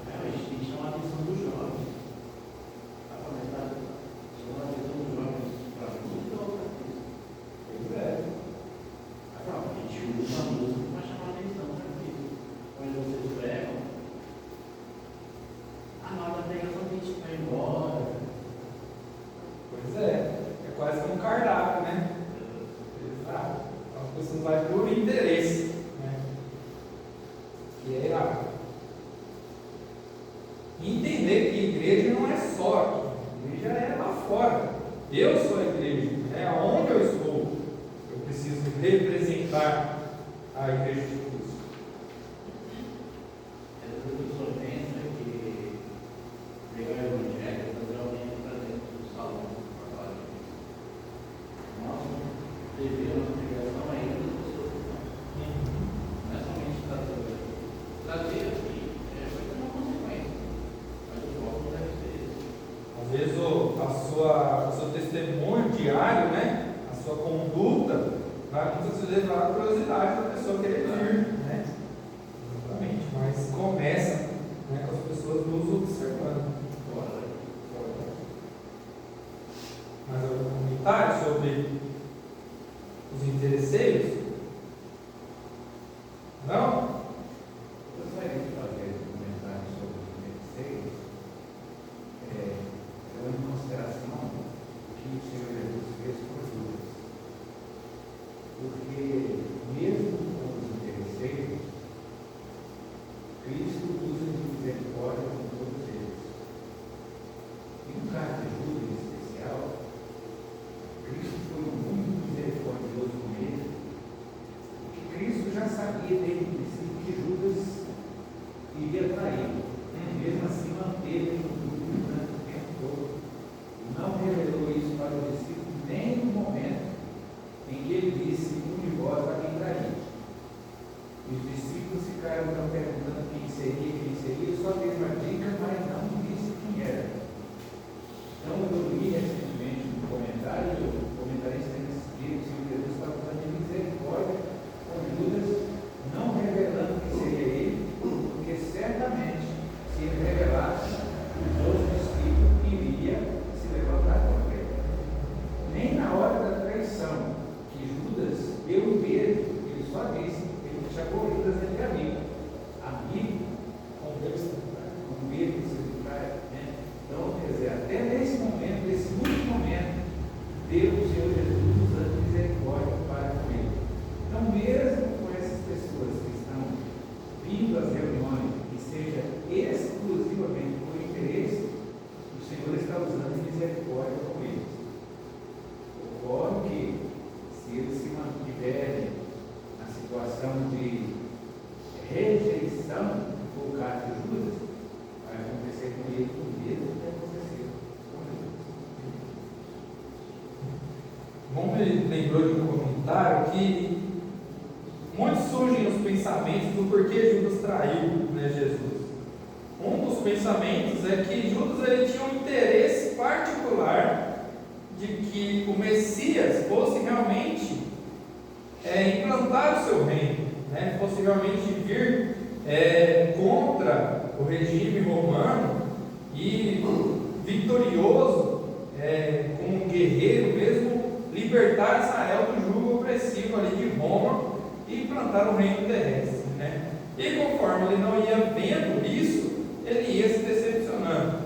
A gente tem que chamar a atenção dos jovens. A comentar, chamar a atenção dos jovens para a música ou para Cristo? A gente usa a música para chamar a atenção para Cristo. Quando vocês pregam, a nova pregação a gente vai embora. Pois é quase que um cardápio, né? Exato. Então a pessoa vai por interesse, né? E é errado. E entender que igreja não é só aqui, igreja é lá fora. Eu sou a igreja, né? Aonde eu estou, eu preciso representar a igreja de Cristo. A pessoa pensa que pregar o evangelho é fazer alguém para dentro do salão. Nós devemos a pregação ainda das pessoas que estão. Não é somente trazer aqui, vai ter uma consequência. Mas o foco deve ser esse. Às vezes o seu testemunho diário, né? A sua conduta vai muitas vezes levar a curiosidade da pessoa querer vir, né? Exatamente, mas começa, né, com as pessoas nos observando. Mais algum comentário sobre os interesseiros? Não? Eu gostaria de fazer um comentário sobre os interesseiros, levando em consideração o que o Senhor Jesus fez por Judas. Porque, mesmo com os interesseiros, Cristo usa de misericórdia com todos eles. E no caso de Judas em especial, Cristo foi muito misericordioso com ele, porque Cristo já sabia desde o princípio que Judas iria traí-lo. Mesmo assim, manteve no grupo durante o tempo todo. E não revelou isso para o discípulo nem no momento em que ele disse: um de vós vai me trair. E os discípulos ficaram então perguntando quem seria, só deu uma dica, mas não disse quem era. Então, eu li recentemente um comentário, o comentarista tem dito que o Senhor Jesus está falando de misericórdia com Judas, não revelando quem seria ele, porque certamente, se ele revelasse, os outros discípulos iriam se levantar contra ele. Nem na hora da traição, João me lembrou de um comentário que muitos surgem nos pensamentos do porquê Judas traiu, né, Jesus. Um dos pensamentos é que Judas ele tinha um interesse particular de que o Messias fosse realmente implantar o seu reino, né, fosse realmente vir contra o regime romano e vitorioso, como um guerreiro mesmo, libertar Israel do jugo opressivo ali de Roma e implantar o reino terrestre, né? E conforme ele não ia vendo isso, ele ia se decepcionando.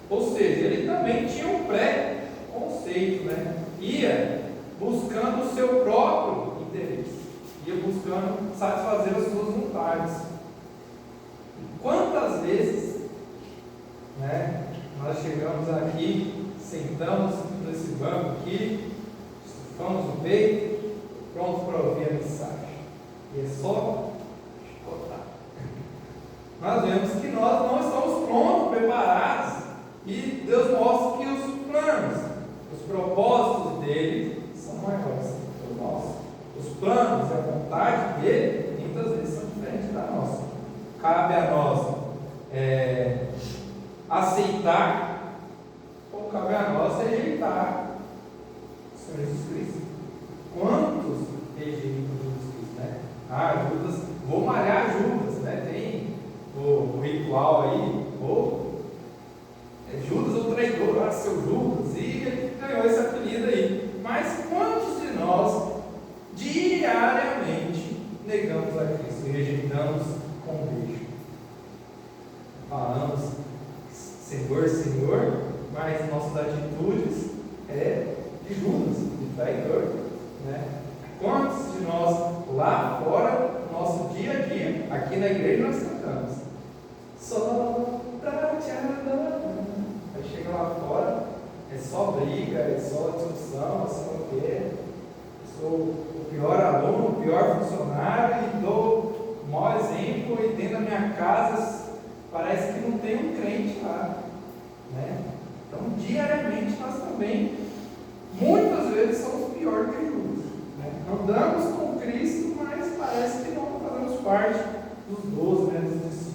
Ou seja, ele também tinha um pré-conceito, né? Ia buscando o seu próprio interesse, ia buscando satisfazer as suas vontades. Quantas vezes, né, nós chegamos aqui, sentamos nesse banco aqui, estufamos o peito, pronto para ouvir a mensagem. E é só chicotar. Nós vemos que nós não estamos prontos, preparados, e Deus mostra que os planos, os propósitos dele são maiores que os nossos. Os planos e a vontade dele muitas vezes são diferentes da nossa. Cabe a nós aceitar, ou cabe a nós rejeitar o Senhor Jesus Cristo. Quantos rejeitam Jesus Cristo, né? Judas, vou malhar Judas, né? Tem o ritual aí, Judas o traidor, seu Judas, e ele ganhou esse apelido aí. Mas quantos de nós diariamente negamos a Cristo e rejeitamos com beijo? Falamos Senhor, Senhor, mas nossas atitudes de Judas, de traidor, né? Quantos de nós lá fora, no nosso dia a dia, aqui na igreja nós cantamos só pra te amar. Aí chega lá fora, é só briga, é só discussão, é só o quê? Sou o pior aluno, o pior funcionário e dou o maior exemplo, e dentro da minha casa parece que não tem um crente lá, né? Então diariamente nós também muitas vezes somos pior que Judas, né? Andamos com Cristo, mas parece que não fazemos parte dos 12, né, dos discípulos.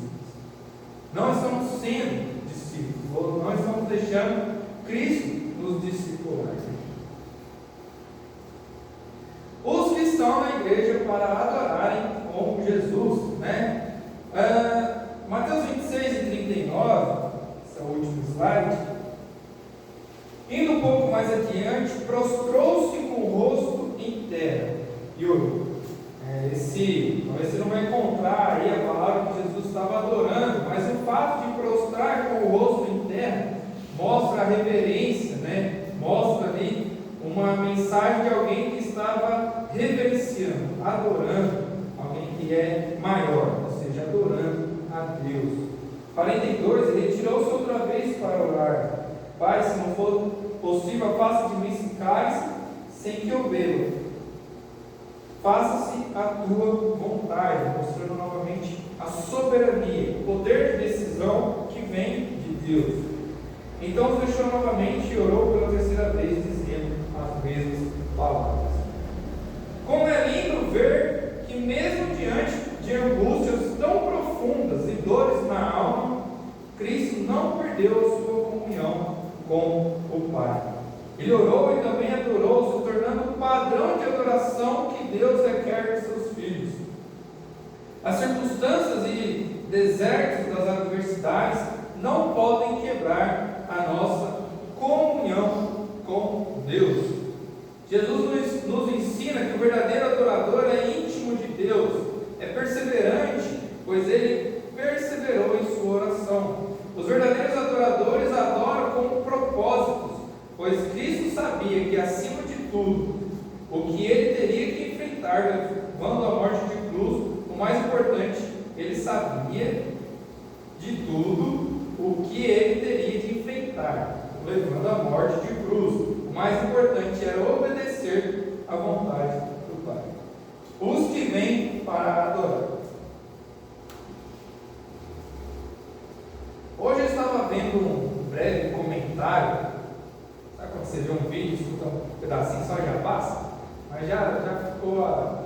Não estamos sendo discípulos, não estamos deixando Cristo nos discipular. Os que estão na igreja para adorarem como Jesus, né? Mateus 26 e 39, esse é o último slide. Indo um pouco mais adiante, prostrou-se com o rosto em terra e orou. Talvez você não vai encontrar aí a palavra que Jesus estava adorando, mas o fato de prostrar com o rosto em terra mostra a reverência, né? Mostra ali uma mensagem de alguém que estava reverenciando, adorando alguém que é maior, ou seja, adorando a Deus. 42, ele retirou-se outra vez para orar. Pai, se não for possível, faça de mim esse cálice sem que eu beba. Faça-se a tua vontade, mostrando novamente a soberania, o poder de decisão que vem de Deus. Então fechou novamente e orou pela terceira vez, dizendo as mesmas palavras. Como é lindo ver que mesmo diante de angústias tão profundas e dores na alma, Cristo não perdeu a sua comunhão com o Pai. Ele orou e também adorou, se tornando o padrão de adoração que Deus requer dos seus filhos. As circunstâncias e desertos das adversidades não podem quebrar a nossa comunhão com Deus. Jesus nos ensina que o verdadeiro adorador é íntimo de Deus, é perseverante, pois ele perseverou em sua oração. Os verdadeiros adoradores adoram com propósitos, pois Cristo sabia que, acima de tudo, o que ele teria que enfrentar, levando a morte de cruz, o mais importante, ele sabia de tudo o que ele teria de enfrentar, levando a morte de cruz. O mais importante era obedecer à vontade do Pai. Os que vêm para adorar. Hoje eu estava vendo um breve comentário. Sabe quando você vê um vídeo, escuta um pedacinho só já passa, mas já ficou a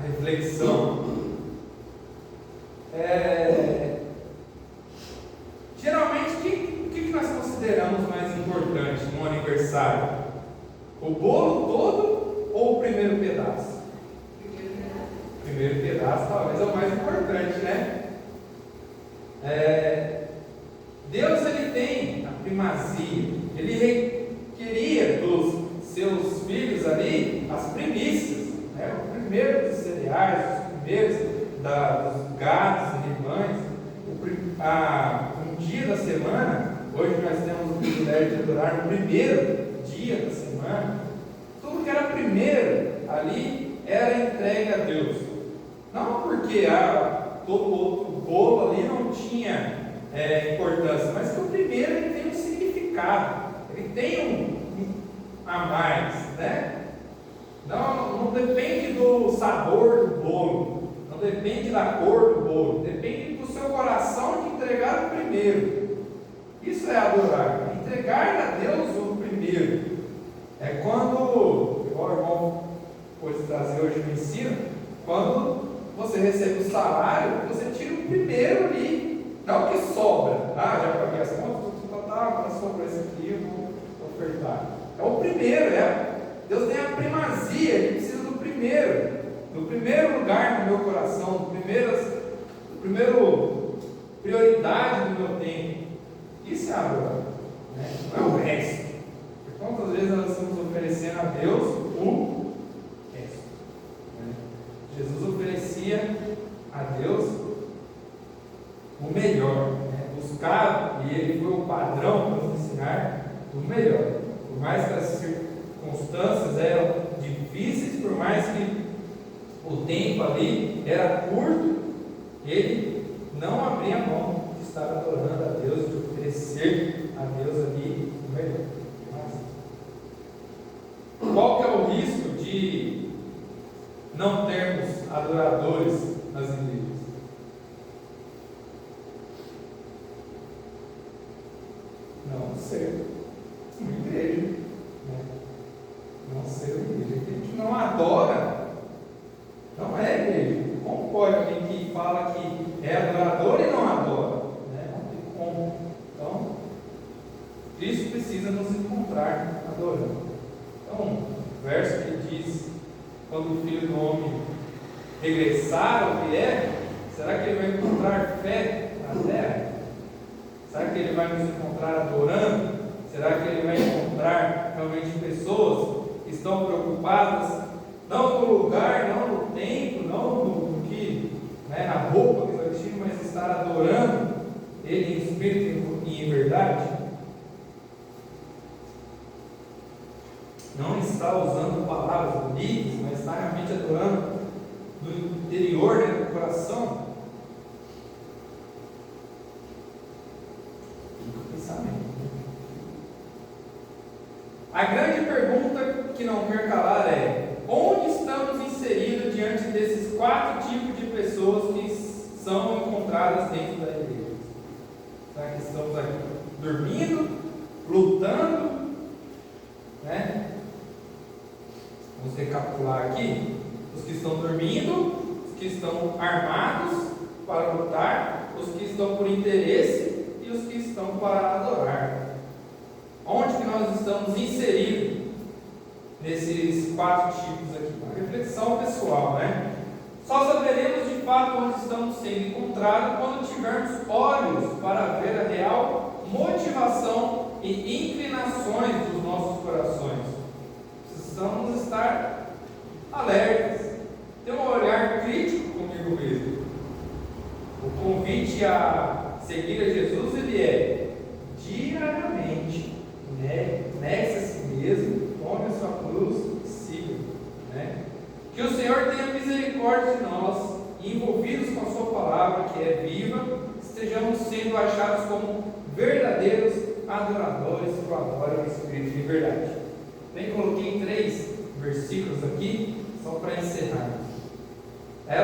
reflexão. Geralmente, o que nós consideramos mais importante no aniversário? O bolo todo ou o primeiro pedaço? O primeiro pedaço talvez é o mais importante, né? Deus, ele tem a primazia, ele requeria dos seus filhos ali as primícias, né? O primeiro dos cereais, os primeiros dos gados e rebanhos, um dia da semana. Hoje nós temos o privilégio de adorar no primeiro dia da semana. Tudo que era primeiro ali era entregue a Deus, não porque todo outro bolo ali não tinha importância, mas que o primeiro ele tem um significado, ele tem a mais, né? Não depende do sabor do bolo, não depende da cor do bolo, depende do seu coração de entregar o primeiro. Isso é adorar, entregar a Deus o primeiro. É quando, igual o irmão pôde trazer hoje no ensino, quando você recebe o salário, você tira o primeiro ali, não o que sobra. Já paguei as contas, agora sobrou esse aqui, eu vou ofertar. É o primeiro, Deus tem a primazia, Ele precisa do primeiro lugar no meu coração, do primeiro prioridade do meu tempo. Isso é adorar, né? Não é o resto. Porque quantas vezes nós estamos oferecendo a Deus o resto, né? Jesus oferecia a Deus o melhor, né? Buscar, e Ele foi o padrão para nos ensinar o melhor. Por mais que as circunstâncias eram difíceis, por mais que o tempo ali era curto, Ele não abria mão de estar adorando a Deus, de oferecer a Deus ali o melhor. Qual que é o risco de não termos adoradores nas igrejas? Não ser uma igreja, né? Não ser uma igreja. A gente não adora, não é igreja. Como pode alguém que fala que é adorador e não adora? Né? Não tem como. Então, Cristo precisa nos encontrar adorando. Então, o verso que diz: quando o Filho do Homem regressar ao que é, será que ele vai encontrar fé na terra? Será que ele vai nos encontrar adorando? Será que ele vai encontrar realmente pessoas que estão preocupadas, não no lugar, não no tempo, não no que, né, na roupa que vai vestir, mas estar adorando Ele em espírito e em verdade? Não está usando palavras bonitas, mas está realmente adorando do interior, né, do coração. Pensamento. A grande pergunta que não quer calar é: onde estamos inseridos diante desses 4 tipos de pessoas que são encontradas dentro da igreja? Será que estamos aqui dormindo, lutando, né? Vamos recapitular aqui: os que estão dormindo, os que estão armados para lutar, os que estão por interesse e os que estão para adorar. Onde que nós estamos inseridos nesses 4 tipos aqui? Uma reflexão pessoal, né? Só saberemos de fato onde estamos sendo encontrados quando tivermos olhos para ver a real motivação e inclinações dos nossos corações. Precisamos estar alertas, ter um olhar crítico comigo mesmo. O convite a seguir a Jesus, ele é diariamente, né? Negue-se a si mesmo, tome a sua cruz e siga, né? Que o Senhor tenha misericórdia de nós, envolvidos com a sua palavra, que é viva, estejamos sendo achados como verdadeiros adoradores que o adoram em espírito de verdade. Bem, coloquei 3 versículos aqui, só para encerrar.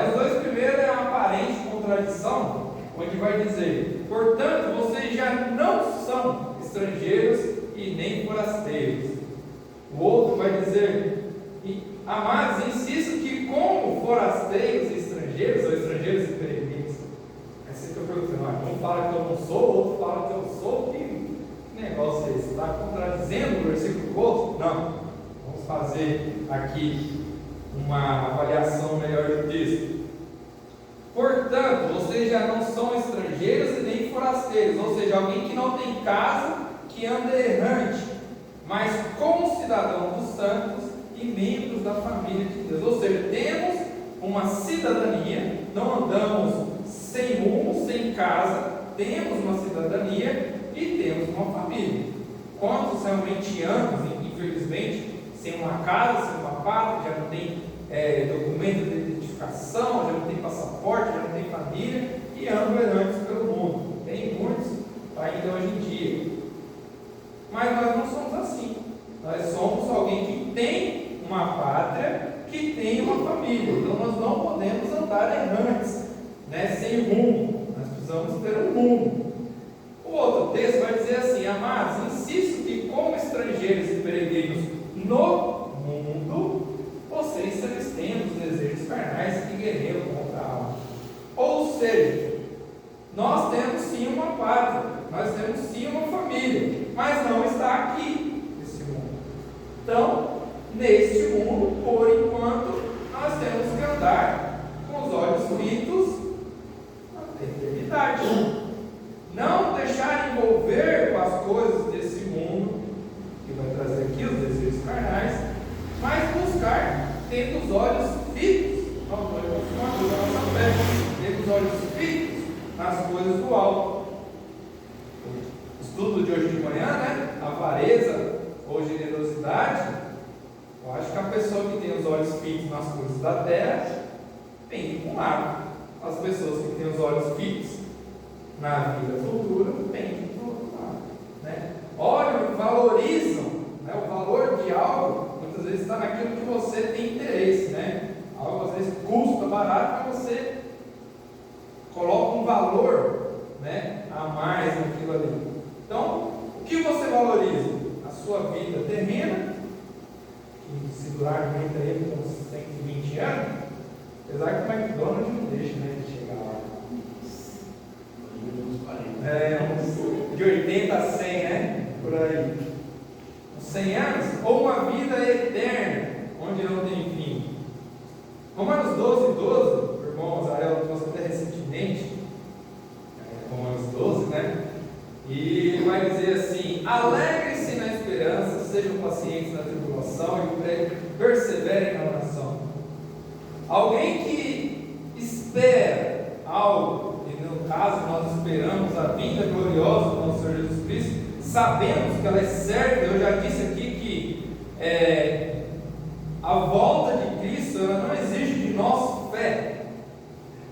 Os 2 primeiros é uma aparente contradição, onde vai dizer: portanto, vocês já não são estrangeiros e nem forasteiros. O outro vai dizer: amados, insisto que como forasteiros e estrangeiros, ou estrangeiros e peregrinos. Aí você fica perguntando: um fala que eu não sou, o outro fala que eu sou. Que negócio é esse? Está contradizendo o versículo do outro? Não. Vamos fazer aqui uma avaliação melhor do texto. Portanto, vocês já não são estrangeiros e nem forasteiros, ou seja, alguém que não tem casa, que anda errante, mas como cidadão dos santos e membros da família de Deus. Ou seja, temos uma cidadania, não andamos sem rumo, sem casa, temos uma cidadania e temos uma família. Quantos realmente andam, infelizmente, sem uma casa, sem uma pátria, já não tem documento de identificação, já não tem passaporte, já não tem família e andam errantes pelo mundo? Tem muitos ainda hoje em dia. Mas nós não somos assim. Nós somos alguém que tem uma pátria, que tem uma família. Então nós não podemos andar errantes, sem rumo. Nós precisamos ter um rumo. O outro texto vai dizer assim: amados, insisto que como estrangeiros e peregrinos no mundo, vocês se abstenham dos desejos carnais que guerreiam contra a alma. Ou seja, nós temos sim uma pátria, nós temos sim uma família, mas não está aqui nesse mundo. Então, neste mundo, por enquanto, nós temos que andar com os olhos fitos na eternidade. Não deixar envolver com as coisas desse mundo, que vai trazer aqui os desejos carnais, mas buscar tendo os olhos fitos, tendo os olhos fitos nas coisas do alto. O estudo de hoje de manhã, avareza ou generosidade, eu acho que a pessoa que tem os olhos fitos nas coisas da terra tem um lado. As pessoas que têm os olhos fitos na vida futura tem do outro lado. Olham, valorizam, o valor de algo, muitas vezes está naquilo que você tem interesse, algo às vezes custa barato, mas você coloca um valor, a mais naquilo ali. Então, o que você valoriza? A sua vida terrena, que se durar muito aí com uns 120 anos, apesar que o McDonald's não deixa de chegar lá. Uns de 80 a 100, por aí. Uns 100 anos, ou uma vida eterna, onde não tem fim. Romanos 12, o irmão Azael trouxe até recentemente, Romanos 12, e ele vai dizer assim: alegrem-se na esperança, sejam pacientes na tribulação e perseverem na oração. Alguém que espera algo, e no caso nós esperamos a vinda gloriosa do nosso Senhor Jesus Cristo, sabemos que ela é certa. Eu já disse aqui que a volta de Cristo, ela não exige de nós fé,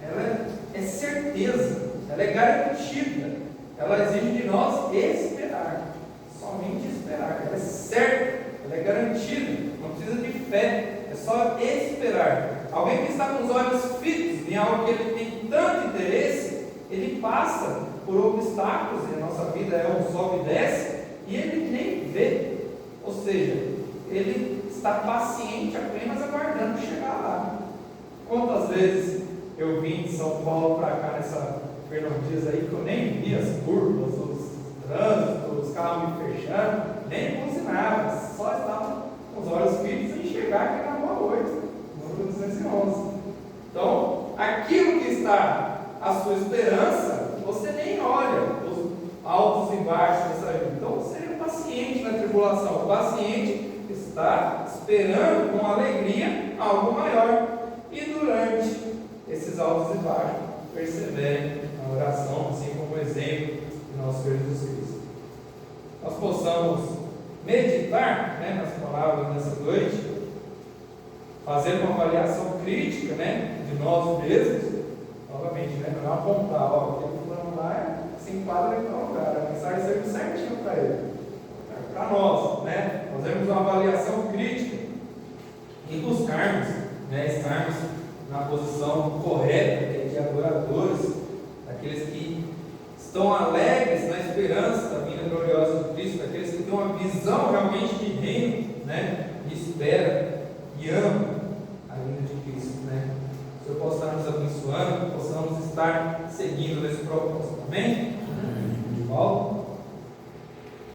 ela é certeza, ela é garantida, ela exige de nós esperar, somente esperar. Ela é certa, ela é garantida, não precisa de fé, é só esperar. Alguém que está com os olhos fitos em algo que ele tem tanto interesse, ele passa por obstáculos, e a nossa vida é um sobe e desce, e ele nem vê, ou seja, ele está paciente apenas aguardando chegar lá. Quantas vezes eu vim de São Paulo para cá nessa Fernão Dias aí, que eu nem vi as curvas, os trânsitos, os carros me fechando, nem buzinava, só estava com os olhos fitos em chegar aqui na Rua 8, número 211. Então, aquilo que está à sua esperança, você nem olha os altos e baixos dessa vida. Então, seja paciente na tribulação. O paciente está esperando com alegria algo maior. E durante esses altos e baixos, persevere na oração, assim como o exemplo de nosso Senhor Jesus Cristo. Nós possamos meditar nas palavras dessa noite, fazer uma avaliação crítica de nós mesmos, novamente, não apontar, aquele plano lá se enquadra em tal lugar, a mensagem serve certinho para ele, para nós, fazermos uma avaliação crítica e buscarmos, estarmos na posição correta de adoradores, daqueles que estão alegres na esperança da vinda gloriosa de Cristo, daqueles que têm uma uma visão realmente de reino, né? E espera e ama a vinda de Cristo, né? Que o Senhor possa estar nos abençoando, que possamos estar seguindo nesse propósito. Amém? De volta.